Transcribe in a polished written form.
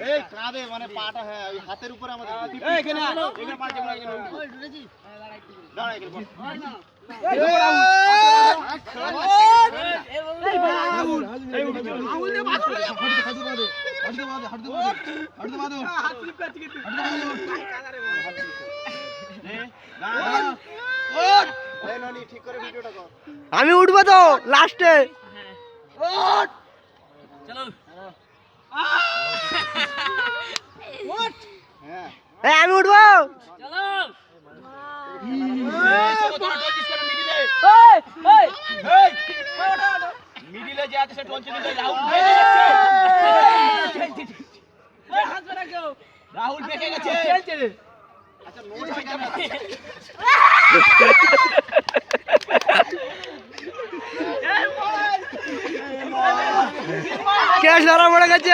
এই কাঁধে মানে পাটা হ্যাঁ ওই হাতের উপরে আমাদের এই এখানে এখানে পা যেমন এখানে ওই ঢুকেছি দাঁড়া এখানে আঙুল দিয়ে বাঁধো হাঁটতে বাঁধো হাত স্লিপ করছে কিন্তু এই ননি ঠিক করে ভিডিওটা কর আমি উঠবো তো লাস্টে ওঠ চলো ওঠ হ্যাঁ এই আমি উঠবো চলো মিডিলে যে আছে সে টলছে কিন্তু রাহুল বেঁকে গেছে আচ্ছা নোট হয়ে যাবে ক্যাশ ধরা পড়ে গেছে